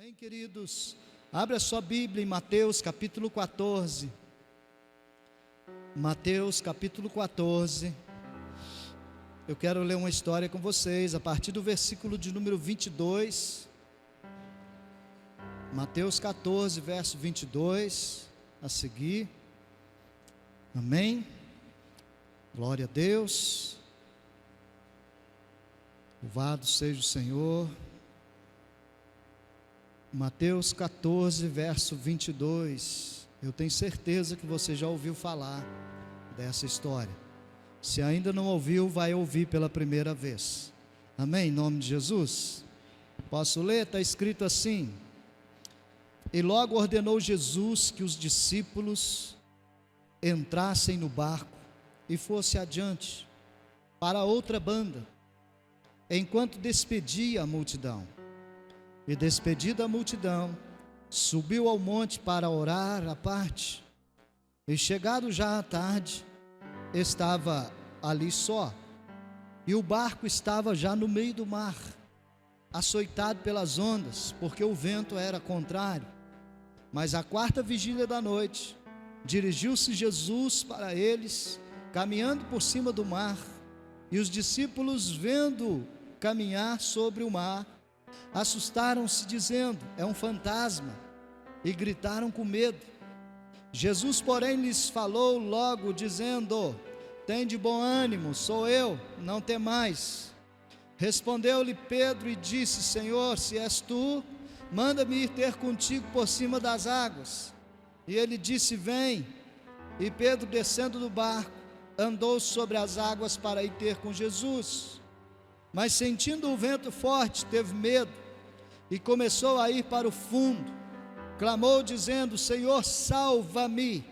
Amém, queridos? Abra sua Bíblia em Mateus capítulo 14. Mateus capítulo 14. Eu quero ler uma história com vocês, a partir do versículo de número 22. Mateus 14, verso 22, a seguir. Amém? Glória a Deus. Louvado seja o Senhor. Mateus 14, verso 22. Eu tenho certeza que você já ouviu falar dessa história. Se ainda não ouviu, vai ouvir pela primeira vez. Amém? Em nome de Jesus. Posso ler? Está escrito assim: E logo ordenou Jesus que os discípulos entrassem no barco e fosse adiante para outra banda, enquanto despedia a multidão. E despedida a multidão, subiu ao monte para orar à parte. E chegado já à tarde, estava ali só, e o barco estava já no meio do mar, açoitado pelas ondas, porque o vento era contrário. Mas à quarta vigília da noite, dirigiu-se Jesus para eles, caminhando por cima do mar, e os discípulos, vendo caminhar sobre o mar, assustaram-se, dizendo: é um fantasma, e gritaram com medo. Jesus, porém, lhes falou logo, dizendo: tende bom ânimo, sou eu, não temais. Respondeu-lhe Pedro e disse: Senhor, se és tu, manda-me ir ter contigo por cima das águas. E ele disse: vem. E Pedro, descendo do barco, andou sobre as águas para ir ter com Jesus. Mas sentindo o vento forte, teve medo e começou a ir para o fundo. Clamou dizendo: Senhor, salva-me.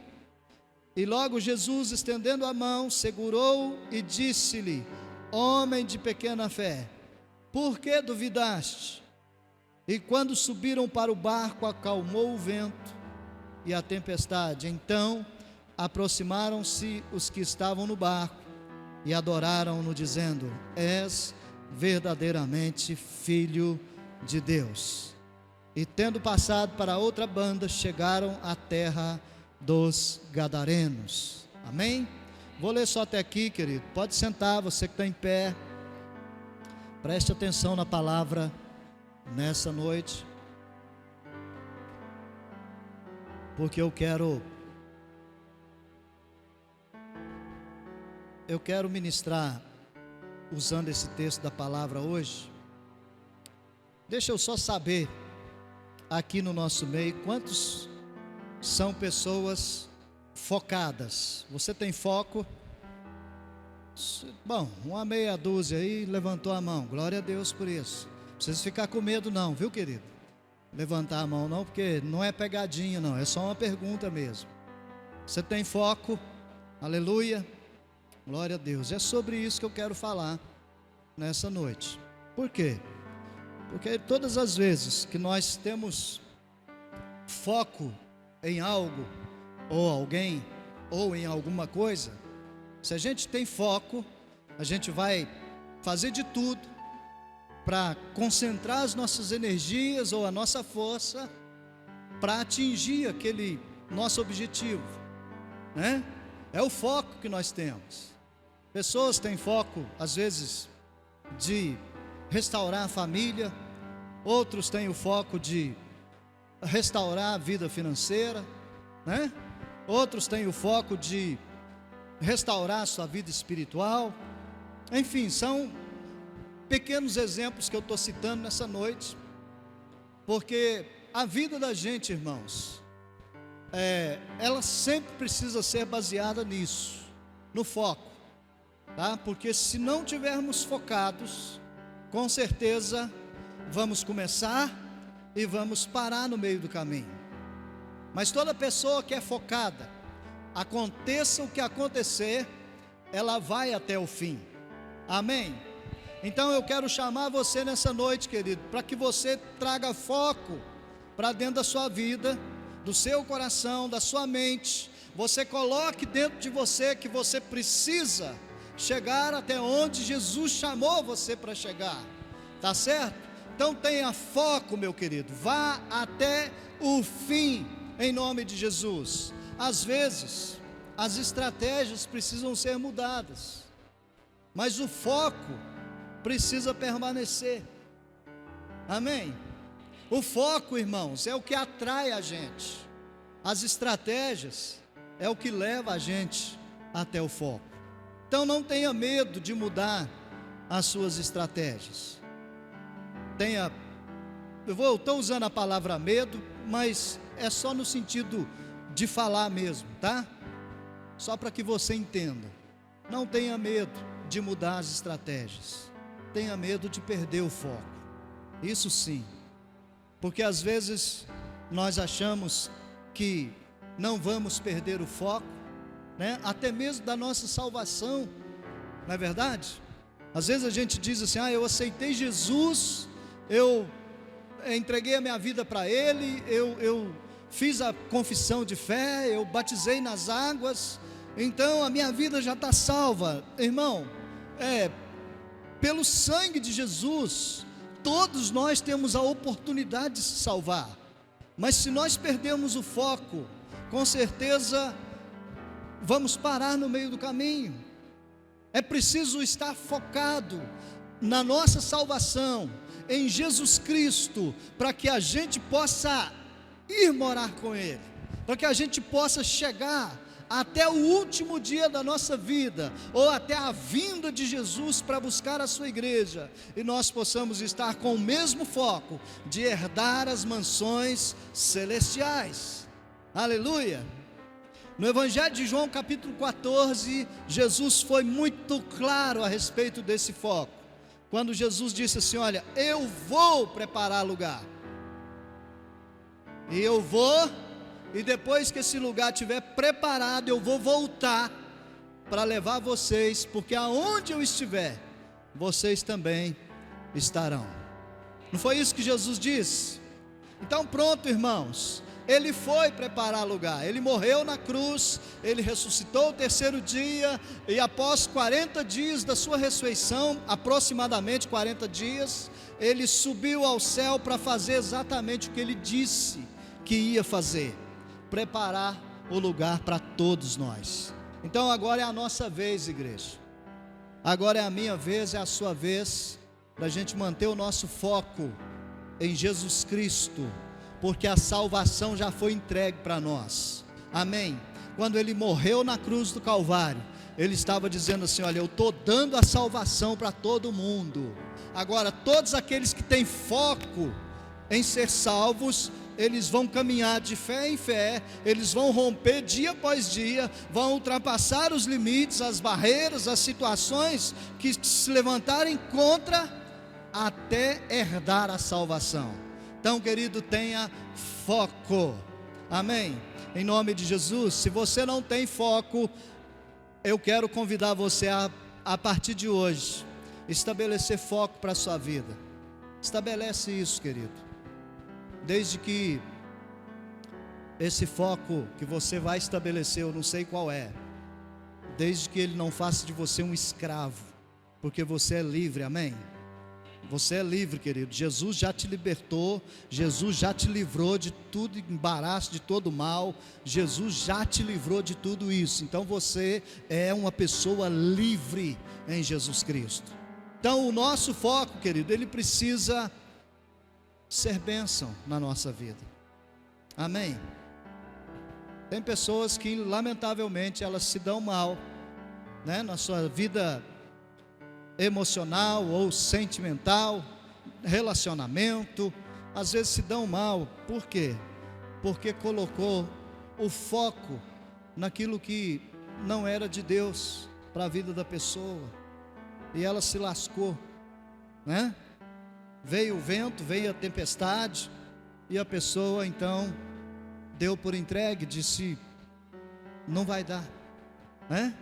E logo Jesus, estendendo a mão, segurou e disse-lhe: homem de pequena fé, por que duvidaste? E quando subiram para o barco, acalmou o vento e a tempestade. Então aproximaram-se os que estavam no barco e adoraram-no, dizendo: és verdadeiramente filho de Deus. E tendo passado para outra banda, chegaram à terra dos Gadarenos. Amém? Vou ler só até aqui, querido. Pode sentar, você que está em pé. Preste atenção na palavra nessa noite, porque eu quero ministrar usando esse texto da palavra hoje. Deixa eu só saber, aqui no nosso meio, quantos são pessoas focadas? Você tem foco? Bom, uma meia dúzia aí levantou a mão, glória a Deus por isso. Não precisa ficar com medo não, viu, querido? Levantar a mão não, porque não é pegadinha não, é só uma pergunta mesmo. Você tem foco? Aleluia, glória a Deus. É sobre isso que eu quero falar nessa noite. Por quê? Porque todas as vezes que nós temos foco em algo, ou alguém, ou em alguma coisa, se a gente tem foco, a gente vai fazer de tudo para concentrar as nossas energias ou a nossa força para atingir aquele nosso objetivo, né? É o foco que nós temos. Pessoas têm foco, às vezes, de restaurar a família, outros têm o foco de restaurar a vida financeira, né? Outros têm o foco de restaurar a sua vida espiritual. Enfim, são pequenos exemplos que eu estou citando nessa noite, porque a vida da gente, irmãos, ela sempre precisa ser baseada nisso, no foco, tá? Porque se não tivermos focados, com certeza vamos começar e vamos parar no meio do caminho. Mas toda pessoa que é focada, aconteça o que acontecer, ela vai até o fim. Amém? Então eu quero chamar você nessa noite, querido, para que você traga foco para dentro da sua vida, do seu coração, da sua mente. Você coloque dentro de você que você precisa chegar até onde Jesus chamou você para chegar. Tá certo? Então tenha foco, meu querido, vá até o fim, em nome de Jesus. Às vezes, as estratégias precisam ser mudadas, mas o foco precisa permanecer, amém? O foco, irmãos, é o que atrai a gente, as estratégias é o que leva a gente até o foco. Então não tenha medo de mudar as suas estratégias. Eu estou usando a palavra medo, mas é só no sentido de falar mesmo, tá? Só para que você entenda. Não tenha medo de mudar as estratégias. Tenha medo de perder o foco. Isso sim. Porque às vezes nós achamos que não vamos perder o foco, né? Até mesmo da nossa salvação, não é verdade? Às vezes a gente diz assim: eu aceitei Jesus, eu entreguei a minha vida para Ele, eu fiz a confissão de fé, eu batizei nas águas, então a minha vida já está salva. Irmão, pelo sangue de Jesus, todos nós temos a oportunidade de se salvar, mas se nós perdermos o foco, com certeza vamos parar no meio do caminho. É preciso estar focado na nossa salvação, em Jesus Cristo, para que a gente possa ir morar com Ele, para que a gente possa chegar até o último dia da nossa vida, ou até a vinda de Jesus para buscar a sua igreja, e nós possamos estar com o mesmo foco, de herdar as mansões celestiais. Aleluia! No Evangelho de João capítulo 14, Jesus foi muito claro a respeito desse foco, quando Jesus disse assim: olha, eu vou preparar lugar, e eu vou, e depois que esse lugar estiver preparado, eu vou voltar para levar vocês, porque aonde eu estiver, vocês também estarão. Não foi isso que Jesus disse? Então pronto, irmãos, Ele foi preparar lugar, Ele morreu na cruz, Ele ressuscitou o terceiro dia, e após 40 dias da sua ressurreição, aproximadamente 40 dias, Ele subiu ao céu para fazer exatamente o que Ele disse que ia fazer, preparar o lugar para todos nós. Então agora é a nossa vez, igreja, agora é a minha vez, é a sua vez, da gente manter o nosso foco em Jesus Cristo, porque a salvação já foi entregue para nós, amém? Quando Ele morreu na cruz do Calvário, Ele estava dizendo assim: olha, eu estou dando a salvação para todo mundo. Agora todos aqueles que têm foco em ser salvos, eles vão caminhar de fé em fé, eles vão romper dia após dia, vão ultrapassar os limites, as barreiras, as situações que se levantarem contra, até herdar a salvação. Então, querido, tenha foco, amém? Em nome de Jesus. Se você não tem foco, eu quero convidar você a partir de hoje, estabelecer foco para a sua vida. Estabelece isso, querido. Desde que esse foco que você vai estabelecer, eu não sei qual é, desde que ele não faça de você um escravo, porque você é livre, amém? Você é livre, querido. Jesus já te libertou, Jesus já te livrou de tudo embaraço, de todo mal. Jesus já te livrou de tudo isso. Então você é uma pessoa livre em Jesus Cristo. Então o nosso foco, querido, ele precisa ser bênção na nossa vida, amém? Tem pessoas que lamentavelmente elas se dão mal, né, na sua vida emocional ou sentimental, relacionamento, às vezes se dão mal. Por quê? Porque colocou o foco naquilo que não era de Deus para a vida da pessoa, e ela se lascou, né? Veio o vento, veio a tempestade, e a pessoa então deu por entregue, disse: não vai dar, né?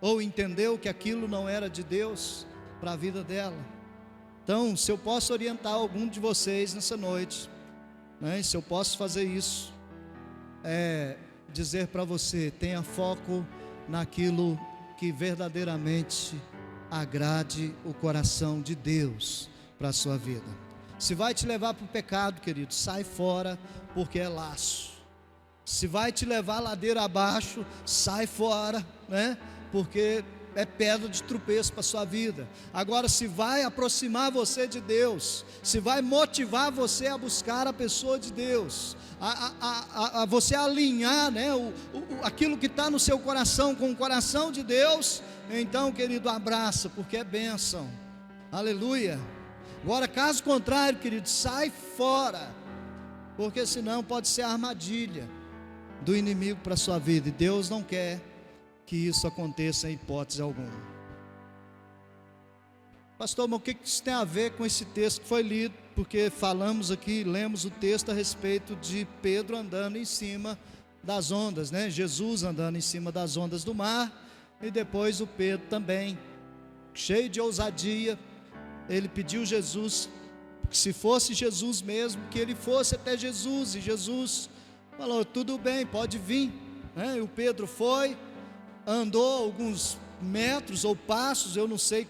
Ou entendeu que aquilo não era de Deus para a vida dela. Então, se eu posso orientar algum de vocês nessa noite, né, se eu posso fazer isso, é dizer para você: tenha foco naquilo que verdadeiramente agrade o coração de Deus para a sua vida. Se vai te levar para o pecado, querido, sai fora, porque é laço. Se vai te levar ladeira abaixo, sai fora, né? Porque é pedra de tropeço para a sua vida. Agora, se vai aproximar você de Deus, se vai motivar você a buscar a pessoa de Deus, a você alinhar, né, aquilo que está no seu coração com o coração de Deus, então, querido, abraça, porque é bênção. Aleluia. Agora, caso contrário, querido, sai fora, porque senão pode ser a armadilha do inimigo para a sua vida, e Deus não quer que isso aconteça em hipótese alguma. Pastor, mas o que isso tem a ver com esse texto que foi lido? Porque falamos aqui, lemos o texto a respeito de Pedro andando em cima das ondas, né? Jesus andando em cima das ondas do mar, e depois o Pedro também, cheio de ousadia, ele pediu Jesus, que se fosse Jesus mesmo, que ele fosse até Jesus, e Jesus falou, tudo bem, pode vir, né? E o Pedro foi, andou alguns metros ou passos, eu não sei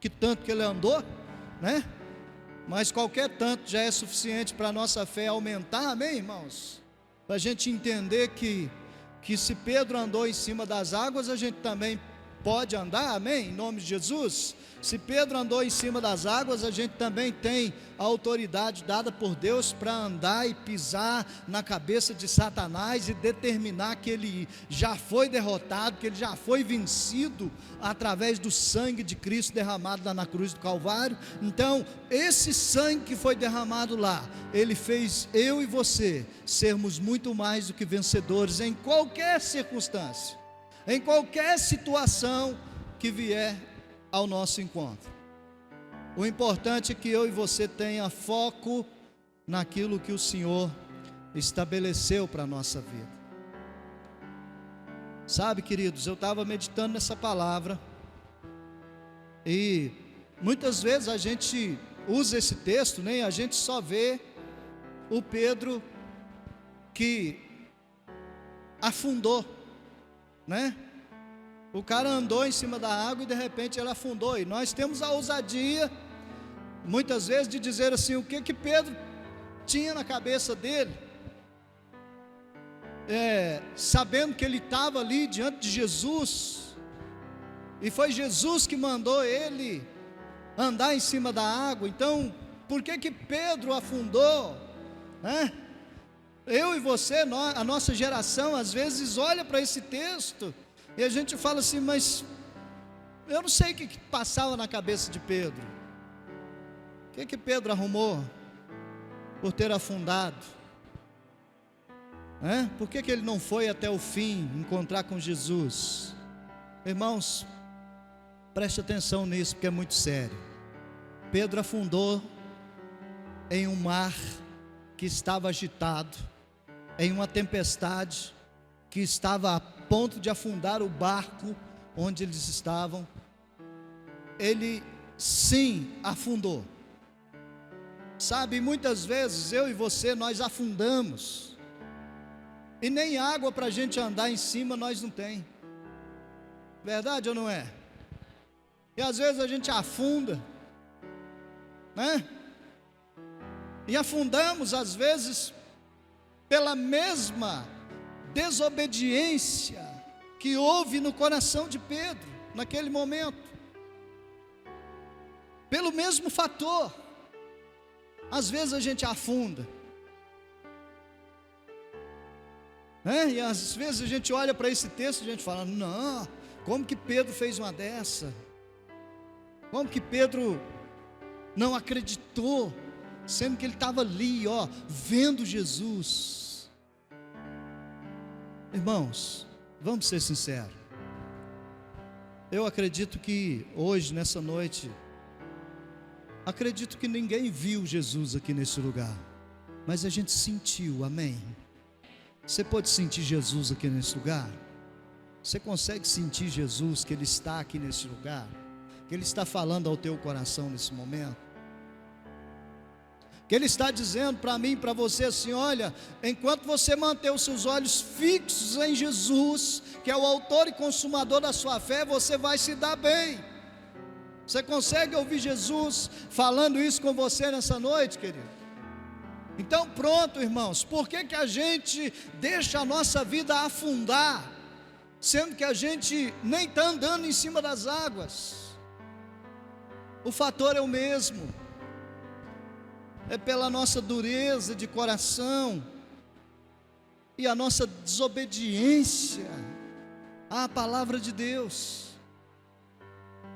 que tanto que ele andou, né? Mas qualquer tanto já é suficiente para a nossa fé aumentar, amém, irmãos? Para a gente entender que se Pedro andou em cima das águas, a gente também pode andar, amém? Em nome de Jesus. Se Pedro andou em cima das águas, a gente também tem a autoridade dada por Deus para andar e pisar na cabeça de Satanás e determinar que ele já foi derrotado, que ele já foi vencido através do sangue de Cristo derramado lá na cruz do Calvário. Então, esse sangue que foi derramado lá, ele fez eu e você sermos muito mais do que vencedores em qualquer circunstância, em qualquer situação que vier ao nosso encontro. O importante é que eu e você tenha foco naquilo que o Senhor estabeleceu para a nossa vida. Sabe, queridos, eu estava meditando nessa palavra, e muitas vezes a gente usa esse texto, né, e a gente só vê o Pedro que afundou, né? O cara andou em cima da água e de repente ele afundou. E nós temos a ousadia, muitas vezes, de dizer assim, o que Pedro tinha na cabeça dele, sabendo que ele estava ali diante de Jesus, e foi Jesus que mandou ele andar em cima da água. Então, por que Pedro afundou, né? Eu e você, a nossa geração, às vezes olha para esse texto e a gente fala assim, mas eu não sei o que passava na cabeça de Pedro. O que Pedro arrumou por ter afundado? Por que ele não foi até o fim encontrar com Jesus? Irmãos, preste atenção nisso, porque é muito sério. Pedro afundou em um mar que estava agitado, em uma tempestade que estava a ponto de afundar o barco onde eles estavam. Ele sim afundou. Sabe, muitas vezes eu e você, nós afundamos, e nem água para a gente andar em cima nós não tem. Verdade ou não é? E às vezes a gente afunda, né? E afundamos às vezes pela mesma desobediência que houve no coração de Pedro naquele momento, pelo mesmo fator. Às vezes a gente afunda, né? E às vezes a gente olha para esse texto e a gente fala, não, como que Pedro fez uma dessa? Como que Pedro não acreditou, sendo que ele estava ali, vendo Jesus? Irmãos, vamos ser sinceros. Eu acredito que hoje, nessa noite, acredito que ninguém viu Jesus aqui nesse lugar, mas a gente sentiu, amém? Você pode sentir Jesus aqui nesse lugar? Você consegue sentir Jesus, que Ele está aqui nesse lugar? Que Ele está falando ao teu coração nesse momento? Que Ele está dizendo para mim e para você assim, olha, enquanto você manter os seus olhos fixos em Jesus, que é o autor e consumador da sua fé, você vai se dar bem. Você consegue ouvir Jesus falando isso com você nessa noite, querido? Então pronto, irmãos, por que a gente deixa a nossa vida afundar, sendo que a gente nem está andando em cima das águas? O fator é o mesmo, é pela nossa dureza de coração e a nossa desobediência à palavra de Deus.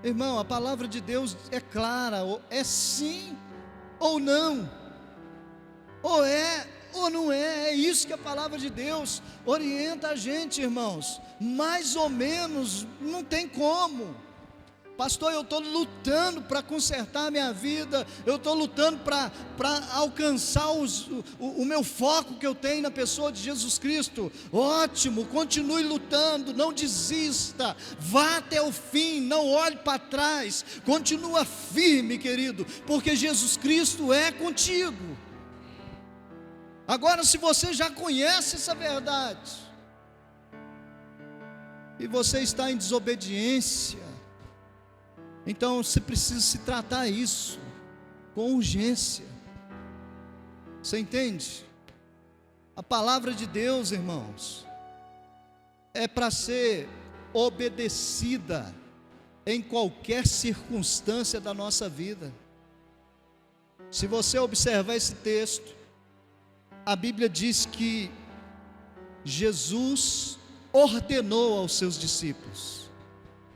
Irmão, a palavra de Deus é clara, é sim ou não, ou é ou não é isso que a palavra de Deus orienta a gente, irmãos. Mais ou menos, não tem como. Pastor, eu estou lutando para consertar a minha vida, eu estou lutando para alcançar o meu foco que eu tenho na pessoa de Jesus Cristo. Ótimo, continue lutando, não desista, vá até o fim, não olhe para trás, continua firme, querido, porque Jesus Cristo é contigo. Agora, se você já conhece essa verdade, e você está em desobediência, então você precisa se tratar isso com urgência. Você entende? A palavra de Deus, irmãos, é para ser obedecida em qualquer circunstância da nossa vida. Se você observar esse texto, a Bíblia diz que Jesus ordenou aos seus discípulos,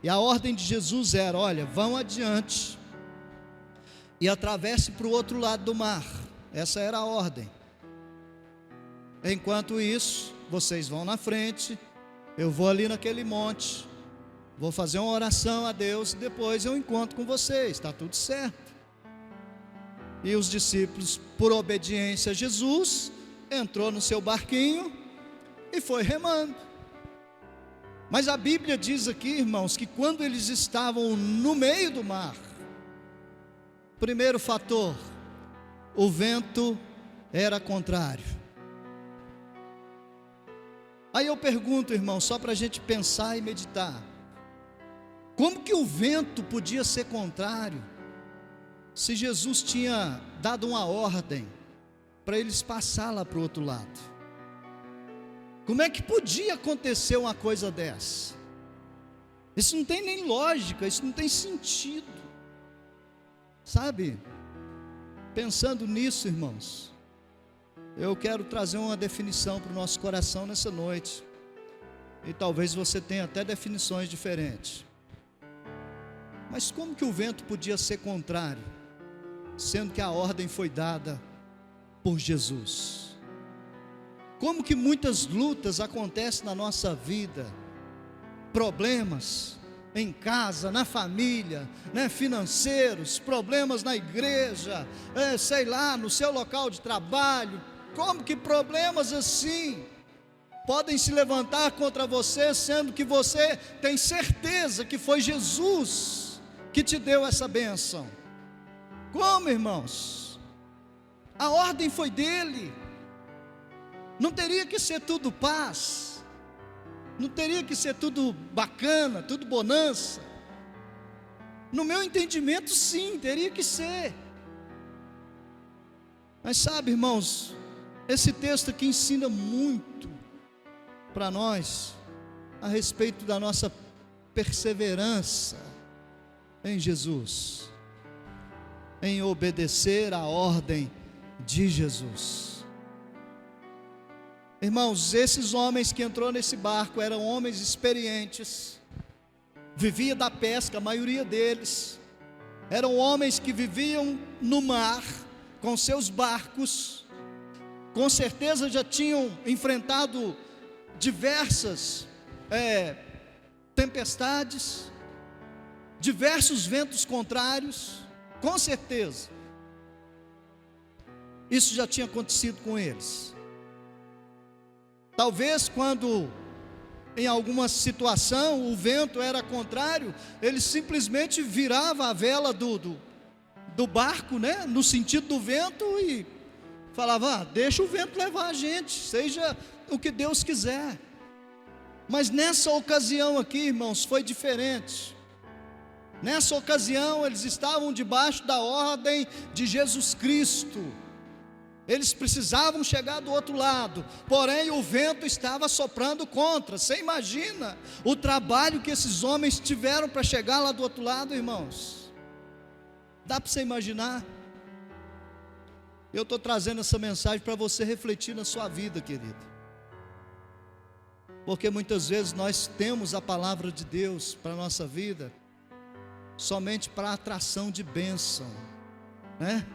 e a ordem de Jesus era: olha, vão adiante e atravesse para o outro lado do mar. Essa era a ordem. Enquanto isso, vocês vão na frente, eu vou ali naquele monte, vou fazer uma oração a Deus, e depois eu encontro com vocês, está tudo certo. E os discípulos, por obediência a Jesus, entrou no seu barquinho e foi remando. Mas a Bíblia diz aqui, irmãos, que quando eles estavam no meio do mar, primeiro fator, o vento era contrário. Aí eu pergunto, irmão, só para a gente pensar e meditar: como que o vento podia ser contrário, se Jesus tinha dado uma ordem para eles passar lá para o outro lado? Como é que podia acontecer uma coisa dessa? Isso não tem nem lógica, isso não tem sentido. Sabe? Pensando nisso, irmãos, eu quero trazer uma definição para o nosso coração nessa noite. E talvez você tenha até definições diferentes. Mas como que o vento podia ser contrário, sendo que a ordem foi dada por Jesus? Como que muitas lutas acontecem na nossa vida, problemas em casa, na família, né, financeiros, problemas na igreja, sei lá, no seu local de trabalho. Como que problemas assim podem se levantar contra você, sendo que você tem certeza que foi Jesus que te deu essa bênção? Como, irmãos? A ordem foi dele. Não teria que ser tudo paz, não teria que ser tudo bacana, tudo bonança. No meu entendimento, sim, teria que ser. Mas sabe, irmãos, esse texto aqui ensina muito para nós a respeito da nossa perseverança em Jesus, em obedecer à ordem de Jesus. Irmãos, esses homens que entrou nesse barco eram homens experientes, vivia da pesca, a maioria deles eram homens que viviam no mar com seus barcos, com certeza já tinham enfrentado diversas tempestades, diversos ventos contrários, com certeza isso já tinha acontecido com eles. Talvez quando em alguma situação o vento era contrário, ele simplesmente virava a vela do barco, né, no sentido do vento, e falava: deixa o vento levar a gente, seja o que Deus quiser. Mas nessa ocasião aqui, irmãos, foi diferente. Nessa ocasião, eles estavam debaixo da ordem de Jesus Cristo. Eles precisavam chegar do outro lado, porém o vento estava soprando contra. Você imagina o trabalho que esses homens tiveram para chegar lá do outro lado, irmãos? Dá para você imaginar? Eu estou trazendo essa mensagem para você refletir na sua vida, querido, porque muitas vezes nós temos a palavra de Deus para a nossa vida somente para atração de bênção, né?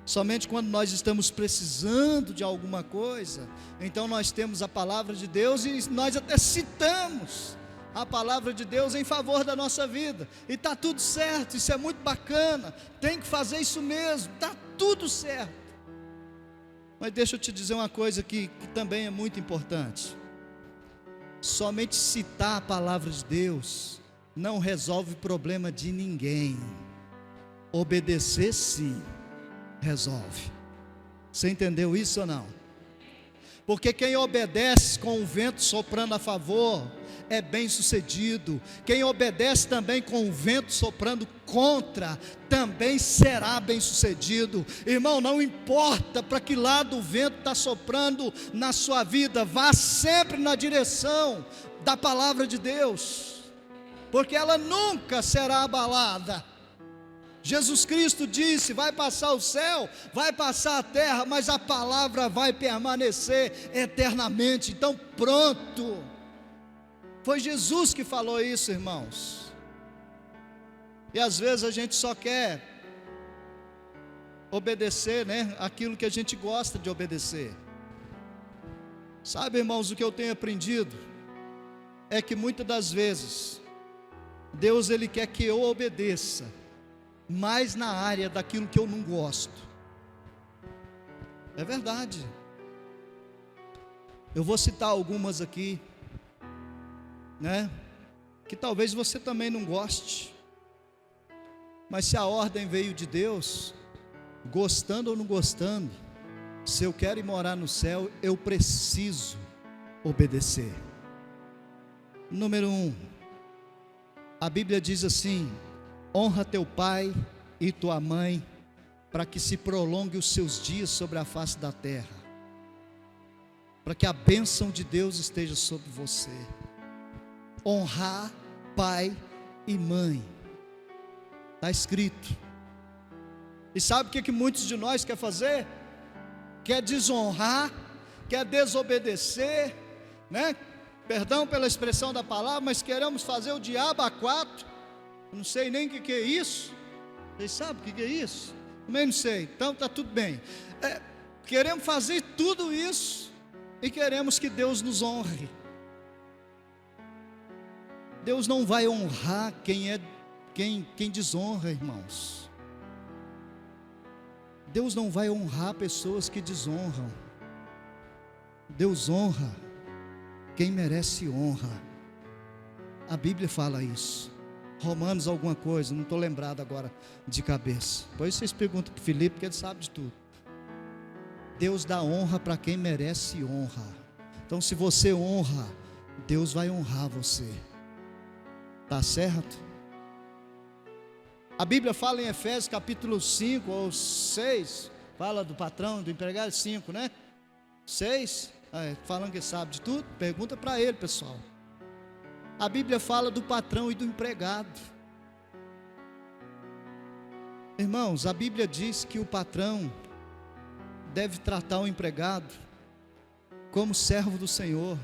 Somente quando nós estamos precisando de alguma coisa, então nós temos a palavra de Deus e nós até citamos a palavra de Deus em favor da nossa vida, e está tudo certo, isso é muito bacana, tem que fazer isso mesmo, está tudo certo. Mas deixa eu te dizer uma coisa que também é muito importante: somente citar a palavra de Deus não resolve o problema de ninguém. Obedecer sim resolve. Você entendeu isso ou não? Porque quem obedece com o vento soprando a favor é bem sucedido. Quem obedece também com o vento soprando contra também será bem sucedido. Irmão, não importa para que lado o vento está soprando na sua vida, vá sempre na direção da palavra de Deus, porque ela nunca será abalada. Jesus Cristo disse: vai passar o céu, vai passar a terra, mas a palavra vai permanecer eternamente. Então pronto, foi Jesus que falou isso, irmãos. E às vezes a gente só quer obedecer, né, aquilo que a gente gosta de obedecer. Sabe, irmãos, o que eu tenho aprendido é que muitas das vezes Deus, Ele quer que eu obedeça mais na área daquilo que eu não gosto. É verdade. Eu vou citar algumas aqui, né, que talvez você também não goste, mas se a ordem veio de Deus, gostando ou não gostando, se eu quero ir morar no céu, eu preciso obedecer. Número 1, a Bíblia diz assim: honra teu pai e tua mãe, para que se prolongue os seus dias sobre a face da terra, para que a bênção de Deus esteja sobre você. Honrar pai e mãe, está escrito. E sabe o que muitos de nós quer fazer? Quer desonrar, quer desobedecer, né? Perdão pela expressão da palavra, mas queremos fazer o diabo a quatro. Eu não sei nem o que é isso. Vocês sabem o que é isso? Também não sei, então está tudo bem. Queremos fazer tudo isso e queremos que Deus nos honre. Deus não vai honrar quem desonra, irmãos. Deus não vai honrar pessoas que desonram. Deus honra quem merece honra. A Bíblia fala isso. Romanos alguma coisa, não estou lembrado agora de cabeça. Depois vocês perguntam para o Felipe, porque ele sabe de tudo. Deus dá honra para quem merece honra. Então, se você honra, Deus vai honrar você. Tá certo? A Bíblia fala em Efésios capítulo 5 ou 6, fala do patrão, do empregado, 5, né? 6, falando que sabe de tudo, pergunta para ele, pessoal. A Bíblia fala do patrão e do empregado. Irmãos, a Bíblia diz que o patrão deve tratar o empregado como servo do Senhor.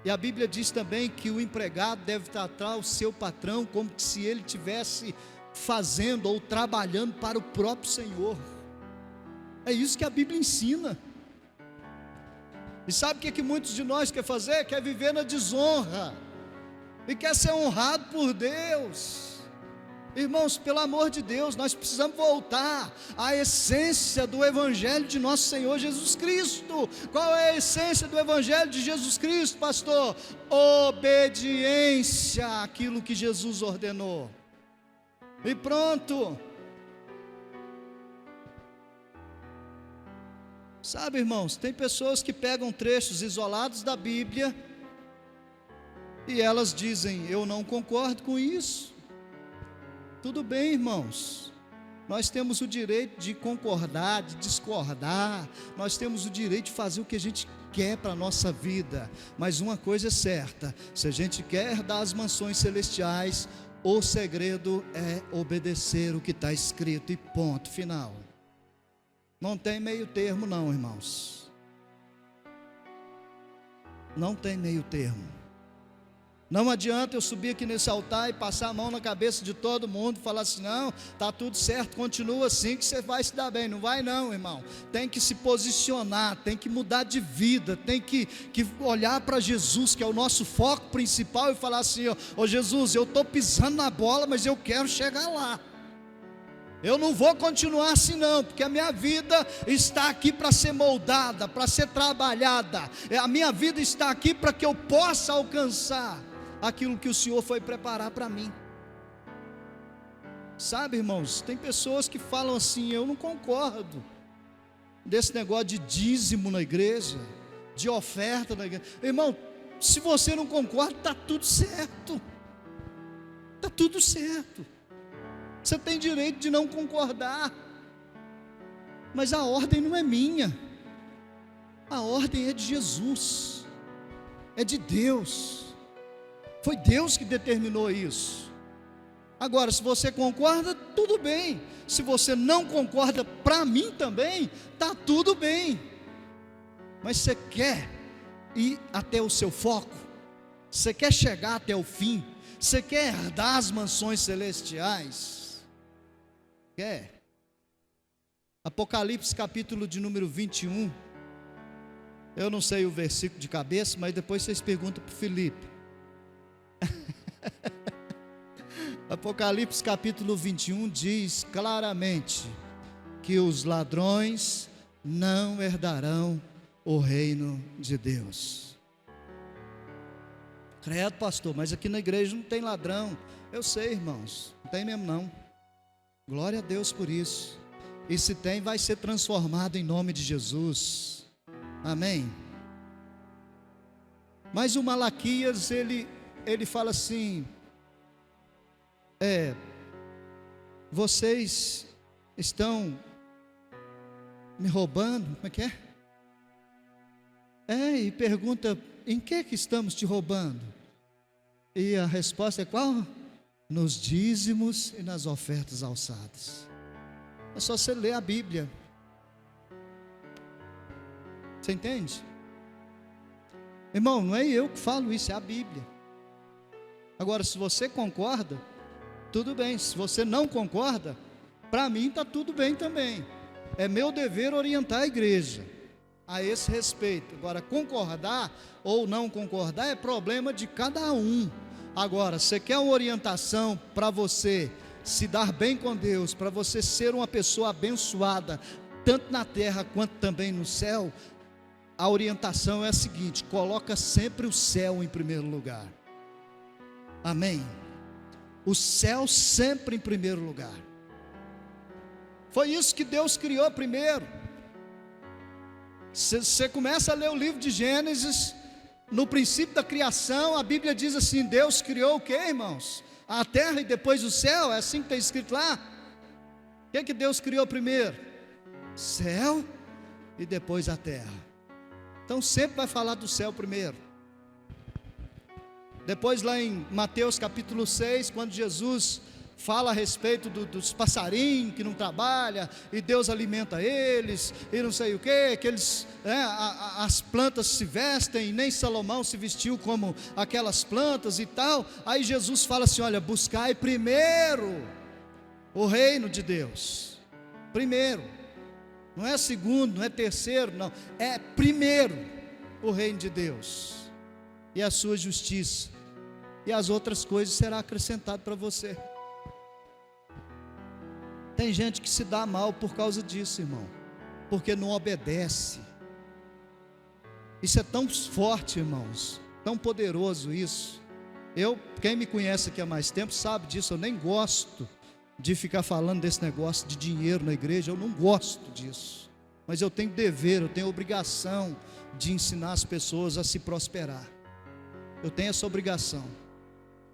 E a Bíblia diz também que o empregado deve tratar o seu patrão como se ele estivesse fazendo ou trabalhando para o próprio Senhor. É isso que a Bíblia ensina. E sabe o que muitos de nós quer fazer? Quer viver na desonra e quer ser honrado por Deus. Irmãos, pelo amor de Deus, nós precisamos voltar à essência do Evangelho de nosso Senhor Jesus Cristo. Qual é a essência do Evangelho de Jesus Cristo, pastor? Obediência àquilo que Jesus ordenou. E pronto. Sabe, irmãos, tem pessoas que pegam trechos isolados da Bíblia e elas dizem: eu não concordo com isso. Tudo bem, irmãos. Nós temos o direito de concordar, de discordar. Nós temos o direito de fazer o que a gente quer para a nossa vida. Mas uma coisa é certa: se a gente quer herdar as mansões celestiais, o segredo é obedecer o que está escrito e ponto final. Não tem meio termo não, irmãos. Não tem meio termo. Não adianta eu subir aqui nesse altar e passar a mão na cabeça de todo mundo e falar assim: não, está tudo certo, continua assim que você vai se dar bem. Não vai não, irmão. Tem que se posicionar, tem que mudar de vida, tem que olhar para Jesus, que é o nosso foco principal, e falar assim: ó Jesus, eu estou pisando na bola, mas eu quero chegar lá. Eu não vou continuar assim não, porque a minha vida está aqui para ser moldada, para ser trabalhada. A minha vida está aqui para que eu possa alcançar aquilo que o Senhor foi preparar para mim. Sabe, irmãos, tem pessoas que falam assim: eu não concordo desse negócio de dízimo na igreja, de oferta na igreja. Irmão, se você não concorda, está tudo certo. Está tudo certo. Você tem direito de não concordar, mas a ordem não é minha, a ordem é de Jesus, é de Deus. Foi Deus que determinou isso. Agora, se você concorda, tudo bem. Se você não concorda, para mim também, está tudo bem. Mas você quer ir até o seu foco? Você quer chegar até o fim? Você quer herdar as mansões celestiais? Quer? Apocalipse capítulo de número 21. Eu não sei o versículo de cabeça, mas depois vocês perguntam para o Felipe. Apocalipse capítulo 21 diz claramente que os ladrões não herdarão o reino de Deus. Credo, pastor, mas aqui na igreja não tem ladrão. Eu sei, irmãos, não tem mesmo não. Glória a Deus por isso. E se tem, vai ser transformado em nome de Jesus. Amém. Mas o Malaquias, ele fala assim: vocês estão me roubando? Como é que é? E pergunta: em que estamos te roubando? E a resposta é qual? Nos dízimos e nas ofertas alçadas. É só você ler a Bíblia. Você entende? Irmão, não é eu que falo isso, é a Bíblia. Agora, se você concorda, tudo bem. Se você não concorda, para mim está tudo bem também. É meu dever orientar a igreja a esse respeito. Agora, concordar ou não concordar é problema de cada um. Agora, você quer uma orientação para você se dar bem com Deus, para você ser uma pessoa abençoada, tanto na terra quanto também no céu? A orientação é a seguinte: coloca sempre o céu em primeiro lugar. Amém? O céu sempre em primeiro lugar. Foi isso que Deus criou primeiro. Você começa a ler o livro de Gênesis. No princípio da criação, a Bíblia diz assim: Deus criou o que, irmãos? A terra e depois o céu. É assim que está escrito lá. O que Deus criou primeiro? Céu e depois a terra. Então sempre vai falar do céu primeiro. Depois lá em Mateus capítulo 6, quando Jesus fala a respeito dos passarinhos que não trabalham, e Deus alimenta eles, e não sei o que eles, as plantas se vestem, e nem Salomão se vestiu como aquelas plantas e tal. Aí Jesus fala assim: olha, buscai primeiro o reino de Deus. Primeiro, não é segundo, não é terceiro, não, é primeiro o reino de Deus e a sua justiça, e as outras coisas serão acrescentadas para você. Tem gente que se dá mal por causa disso, irmão, porque não obedece. Isso é tão forte, irmãos, tão poderoso isso. Quem me conhece aqui há mais tempo sabe disso. Eu nem gosto de ficar falando desse negócio de dinheiro na igreja. Eu não gosto disso, mas eu tenho dever, eu tenho obrigação de ensinar as pessoas a se prosperar. Eu tenho essa obrigação.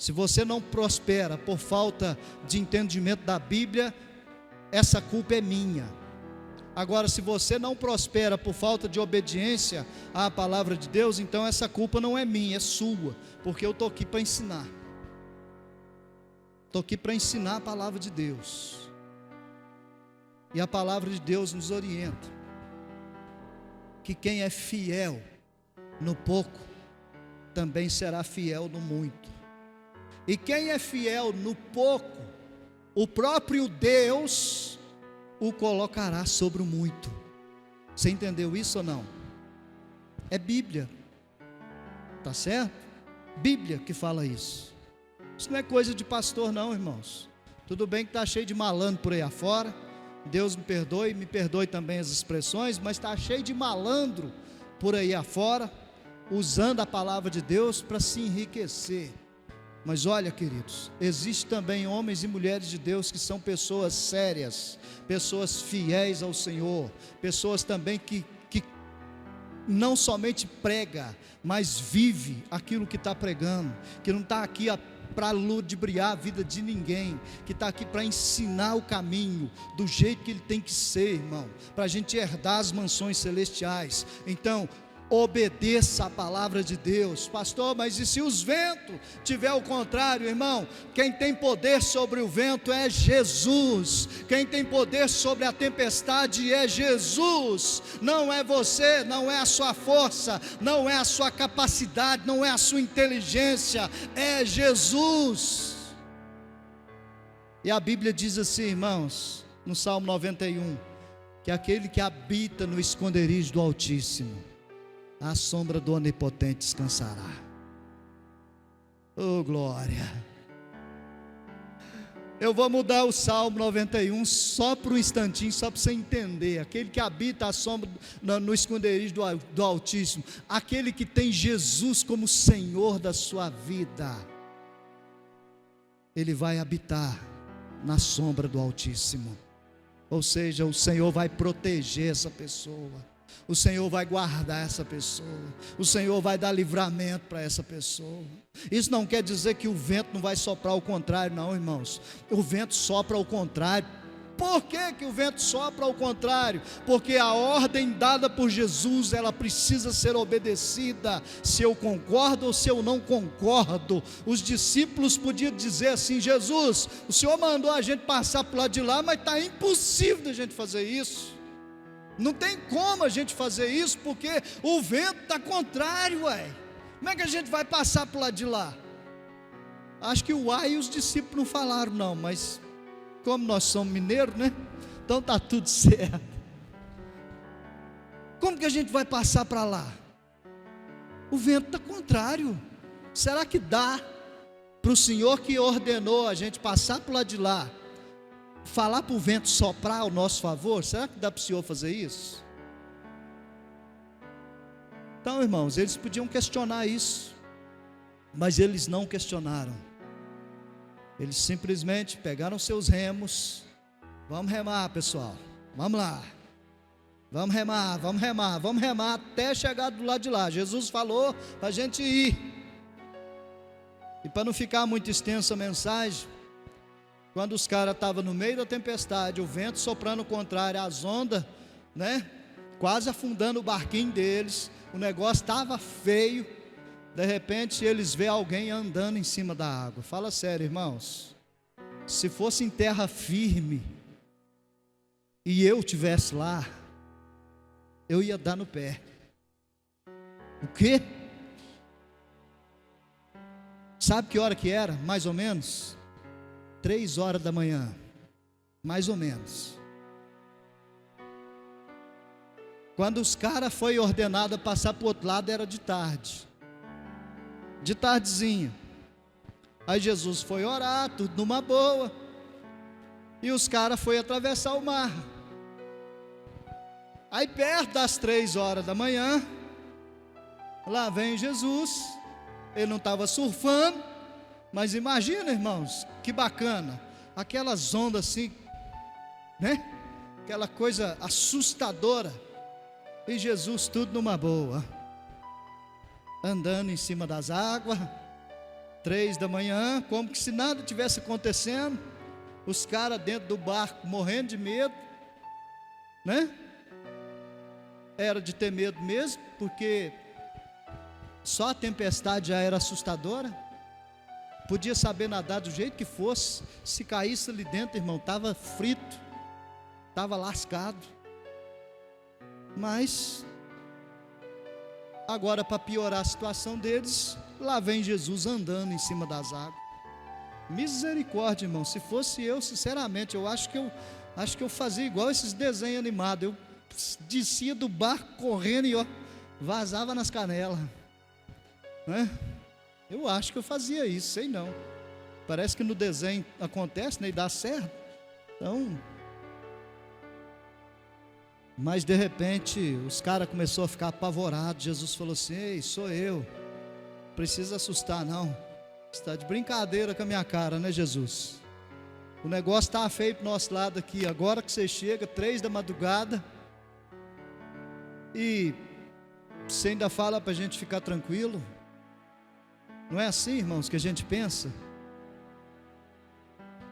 Se você não prospera por falta de entendimento da Bíblia, essa culpa é minha. Agora, se você não prospera por falta de obediência à palavra de Deus, então essa culpa não é minha, é sua, porque eu estou aqui para ensinar. Estou aqui para ensinar a palavra de Deus. E a palavra de Deus nos orienta que quem é fiel no pouco, também será fiel no muito. E quem é fiel no pouco, o próprio Deus o colocará sobre o muito. Você entendeu isso ou não? É Bíblia, tá certo? Bíblia que fala isso. Isso não é coisa de pastor não, irmãos. Tudo bem que está cheio de malandro por aí afora, Deus me perdoe também as expressões, mas está cheio de malandro por aí afora, usando a palavra de Deus para se enriquecer. Mas olha, queridos, existem também homens e mulheres de Deus que são pessoas sérias, pessoas fiéis ao Senhor, pessoas também que não somente prega, mas vive aquilo que está pregando, que não está aqui para ludibriar a vida de ninguém, que está aqui para ensinar o caminho, do jeito que ele tem que ser, irmão, para a gente herdar as mansões celestiais. Então, obedeça a palavra de Deus. Pastor, mas e se os ventos tiver o contrário, irmão? Quem tem poder sobre o vento é Jesus. Quem tem poder sobre a tempestade é Jesus. Não é você, não é a sua força, não é a sua capacidade, não é a sua inteligência, é Jesus. E a Bíblia diz assim, irmãos, no Salmo 91, que aquele que habita no esconderijo do Altíssimo, à sombra do Onipotente descansará. Oh, glória! Eu vou mudar o Salmo 91 só por um instantinho, só para você entender. Aquele que habita à sombra, no esconderijo do Altíssimo, aquele que tem Jesus como Senhor da sua vida, ele vai habitar na sombra do Altíssimo. Ou seja, o Senhor vai proteger essa pessoa, o Senhor vai guardar essa pessoa, o Senhor vai dar livramento para essa pessoa. Isso não quer dizer que o vento não vai soprar ao contrário, não, irmãos. O vento sopra ao contrário. Por que o vento sopra ao contrário? Porque a ordem dada por Jesus, ela precisa ser obedecida, se eu concordo ou se eu não concordo. Os discípulos podiam dizer assim: Jesus, o Senhor mandou a gente passar para o lado de lá, mas está impossível da gente fazer isso. Não tem como a gente fazer isso, porque o vento está contrário, ué. Como é que a gente vai passar para o lado de lá? Acho que o ai os discípulos não falaram não, mas como nós somos mineiros, né? Então está tudo certo. Como que a gente vai passar para lá? O vento está contrário. Será que dá para o Senhor que ordenou a gente passar para o lado de lá, falar para o vento soprar ao nosso favor? Será que dá para o Senhor fazer isso? Então, irmãos, eles podiam questionar isso, mas eles não questionaram. Eles simplesmente pegaram seus remos. Vamos remar, pessoal, vamos lá, vamos remar até chegar do lado de lá. Jesus falou para a gente ir. E para não ficar muito extensa a mensagem, quando os caras estavam no meio da tempestade, o vento soprando o contrário, as ondas, né, quase afundando o barquinho deles, o negócio estava feio. De repente eles veem alguém andando em cima da água. Fala sério, irmãos, se fosse em terra firme e eu estivesse lá, eu ia dar no pé. O quê? Sabe que hora que era? Mais ou menos 3 horas da manhã, mais ou menos. Quando os caras foi ordenado a passar para o outro lado, era de tarde, de tardezinha. Aí Jesus foi orar, tudo numa boa, e os caras foi atravessar o mar. Aí perto das 3 horas da manhã, lá vem Jesus. Ele não estava surfando, mas imagina, irmãos, que bacana, aquelas ondas assim, né? Aquela coisa assustadora, e Jesus tudo numa boa, andando em cima das águas, 3 da manhã, como que se nada tivesse acontecendo, os caras dentro do barco morrendo de medo, né? Era de ter medo mesmo, porque só a tempestade já era assustadora. Podia saber nadar do jeito que fosse, se caísse ali dentro, irmão, estava frito, estava lascado. Mas agora, para piorar a situação deles, lá vem Jesus andando em cima das águas. Misericórdia, irmão. Se fosse eu, sinceramente, eu acho que eu fazia igual esses desenhos animados. Eu descia do barco correndo e vazava nas canelas, né? Eu acho que eu fazia isso, sei não. Parece que no desenho acontece, né, e dá certo. Então, mas de repente os caras começaram a ficar apavorados. Jesus falou assim: ei, sou eu, não precisa assustar não. Você está de brincadeira com a minha cara, né, Jesus? O negócio está feio para o nosso lado aqui. Agora que você chega, 3 da madrugada, e você ainda fala para a gente ficar tranquilo. Não é assim, irmãos, que a gente pensa?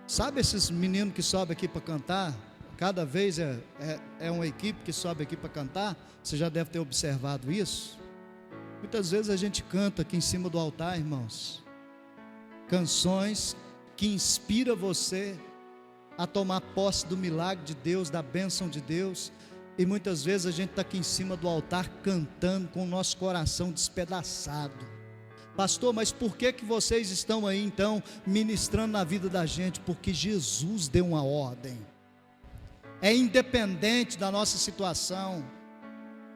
Sabe esses meninos que sobem aqui para cantar? Cada vez é uma equipe que sobe aqui para cantar. Você já deve ter observado isso. Muitas vezes a gente canta aqui em cima do altar, irmãos, canções que inspiram você a tomar posse do milagre de Deus, da bênção de Deus. E muitas vezes a gente está aqui em cima do altar cantando com o nosso coração despedaçado. Pastor, mas por que vocês estão aí então ministrando na vida da gente? Porque Jesus deu uma ordem. É independente da nossa situação,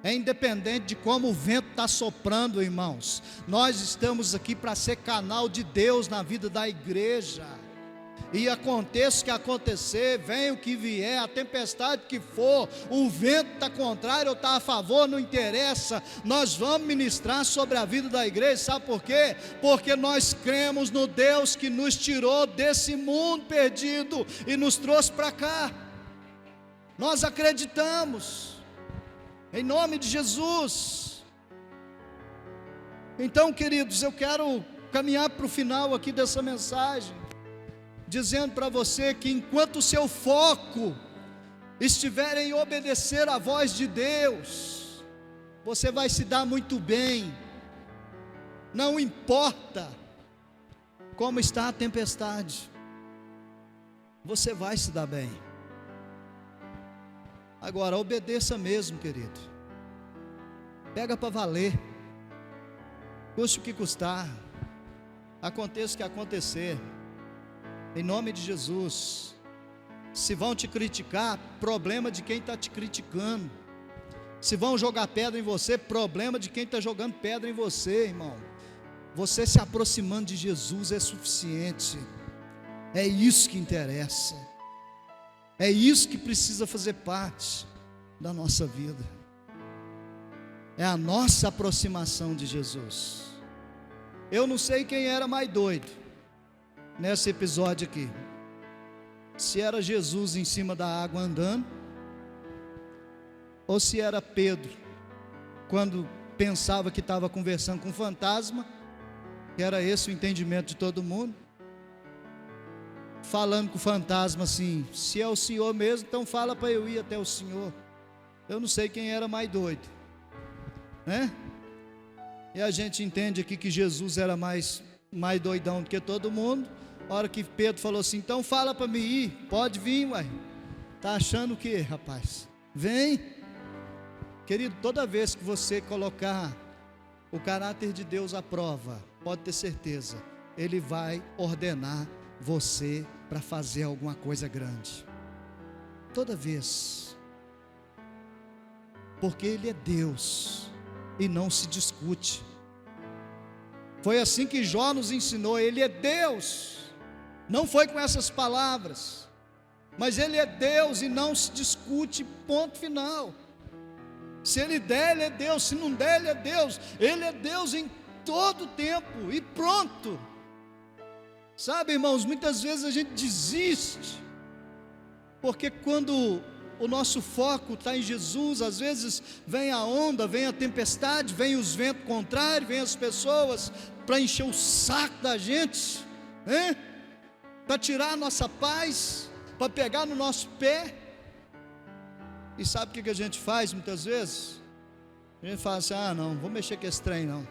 é independente de como o vento está soprando, irmãos. Nós estamos aqui para ser canal de Deus na vida da igreja. E aconteça o que acontecer, venha o que vier, a tempestade que for, o vento está contrário ou está a favor, não interessa. Nós vamos ministrar sobre a vida da igreja. Sabe por quê? Porque nós cremos no Deus que nos tirou desse mundo perdido e nos trouxe para cá. Nós acreditamos em nome de Jesus. Então, queridos, eu quero caminhar para o final aqui dessa mensagem, dizendo para você que enquanto o seu foco estiver em obedecer a voz de Deus, você vai se dar muito bem. Não importa como está a tempestade, você vai se dar bem. Agora, obedeça mesmo, querido. Pega para valer, custe o que custar, aconteça o que acontecer. Em nome de Jesus. Se vão te criticar, problema de quem está te criticando. Se vão jogar pedra em você, problema de quem está jogando pedra em você, irmão. Você se aproximando de Jesus é suficiente. É isso que interessa. É isso que precisa fazer parte da nossa vida. É a nossa aproximação de Jesus. Eu não sei quem era mais doido nesse episódio aqui, se era Jesus em cima da água andando, ou se era Pedro, quando pensava que estava conversando com um fantasma, que era esse o entendimento de todo mundo, falando com o fantasma assim: se é o Senhor mesmo, então fala para eu ir até o Senhor. Eu não sei quem era mais doido, né? E a gente entende aqui que Jesus era mais doidão do que todo mundo. A hora que Pedro falou assim: então fala para mim ir, pode vir, uai. Está achando o que, rapaz? Vem. Querido, toda vez que você colocar o caráter de Deus à prova, pode ter certeza, Ele vai ordenar você para fazer alguma coisa grande. Toda vez. Porque Ele é Deus e não se discute. Foi assim que Jó nos ensinou: Ele é Deus. Não foi com essas palavras, mas Ele é Deus e não se discute, ponto final. Se Ele der, Ele é Deus. Se não der, Ele é Deus. Ele é Deus em todo tempo e pronto. Sabe, irmãos, muitas vezes a gente desiste, porque quando o nosso foco está em Jesus, às vezes vem a onda, vem a tempestade, vem os ventos contrários, vem as pessoas para encher o saco da gente, né? Para tirar a nossa paz, para pegar no nosso pé. E sabe o que a gente faz muitas vezes? A gente fala assim: ah, não, vou mexer com esse trem não.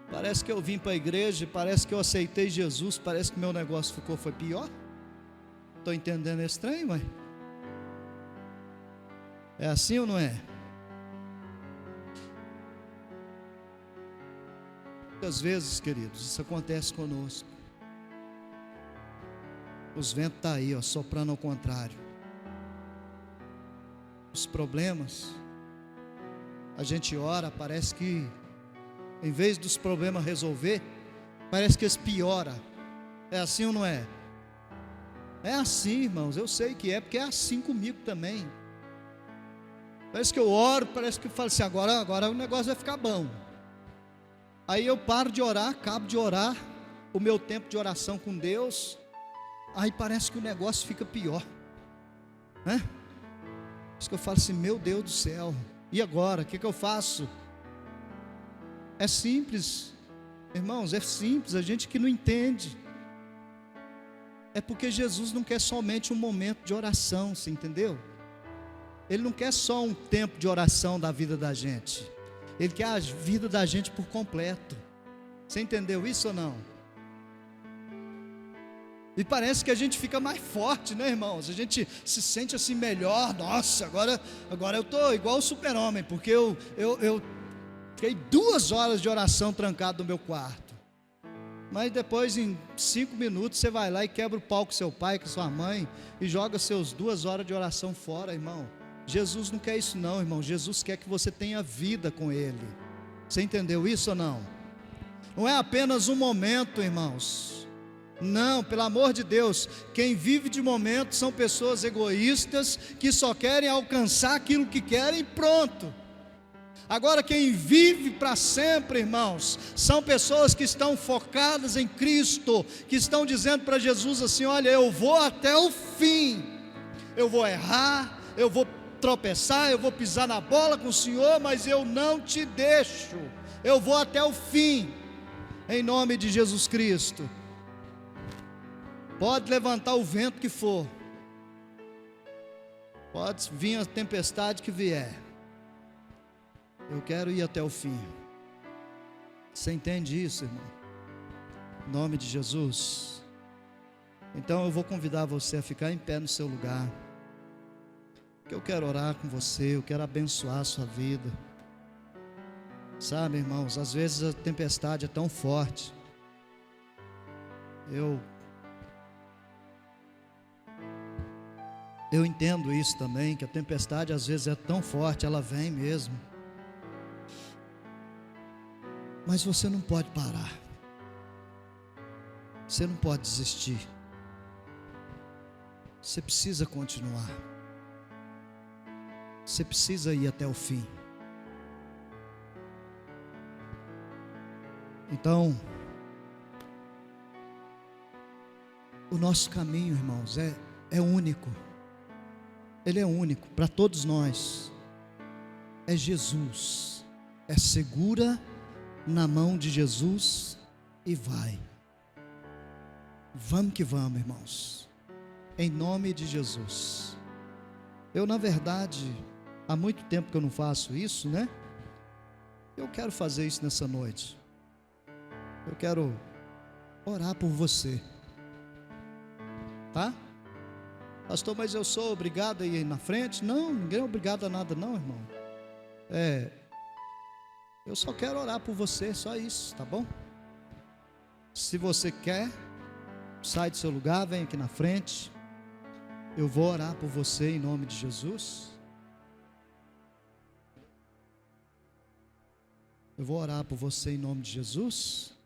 Parece que eu vim para a igreja, parece que eu aceitei Jesus, parece que meu negócio foi pior. Estou entendendo esse trem, mãe? É assim ou não é? Muitas vezes, queridos, isso acontece conosco. Os ventos estão aí, ó, soprando ao contrário. Os problemas, a gente ora, parece que em vez dos problemas resolver, parece que eles pioram. É assim ou não é? É assim, irmãos, eu sei que é, porque é assim comigo também. Parece que eu oro, parece que eu falo assim: agora o negócio vai ficar bom. Aí eu paro de orar, acabo de orar, o meu tempo de oração com Deus, aí parece que o negócio fica pior, né? Por isso que eu falo assim: meu Deus do céu, e agora? O que eu faço? É simples, irmãos, é simples, a gente que não entende. É porque Jesus não quer somente um momento de oração, você entendeu? Ele não quer só um tempo de oração da vida da gente, Ele quer a vida da gente por completo. Você entendeu isso ou não? E parece que a gente fica mais forte, né, irmãos? A gente se sente assim melhor. Nossa, agora eu estou igual o super-homem, porque eu fiquei 2 horas de oração trancado no meu quarto. Mas depois, em 5 minutos, você vai lá e quebra o pau com seu pai, com sua mãe, e joga seus 2 horas de oração fora, irmão. Jesus não quer isso não, irmão. Jesus quer que você tenha vida com Ele. Você entendeu isso ou não? Não é apenas um momento, irmãos. Não, pelo amor de Deus, quem vive de momento são pessoas egoístas, que só querem alcançar aquilo que querem e pronto. Agora quem vive para sempre, irmãos, são pessoas que estão focadas em Cristo, que estão dizendo para Jesus assim: olha, eu vou até o fim, eu vou errar, eu vou tropeçar, eu vou pisar na bola com o Senhor, mas eu não te deixo, eu vou até o fim, em nome de Jesus Cristo. Pode levantar o vento que for, pode vir a tempestade que vier, eu quero ir até o fim. Você entende isso, irmão? Em nome de Jesus. Então eu vou convidar você a ficar em pé no seu lugar, que eu quero orar com você, eu quero abençoar a sua vida. Sabe, irmãos, às vezes a tempestade é tão forte. Eu entendo isso também, que a tempestade às vezes é tão forte, ela vem mesmo. Mas você não pode parar. Você não pode desistir. Você precisa continuar. Você precisa ir até o fim. Então, o nosso caminho, irmãos, é único. Ele é único para todos nós. É Jesus. É segura na mão de Jesus e vai. Vamos que vamos, irmãos. Em nome de Jesus. Eu, na verdade, há muito tempo que eu não faço isso, né? Eu quero fazer isso nessa noite. Eu quero orar por você. Tá? Pastor, mas eu sou obrigado a ir na frente? Não, ninguém é obrigado a nada não, irmão. Eu só quero orar por você, só isso, tá bom? Se você quer, sai do seu lugar, vem aqui na frente. Eu vou orar por você em nome de Jesus. Eu vou orar por você em nome de Jesus.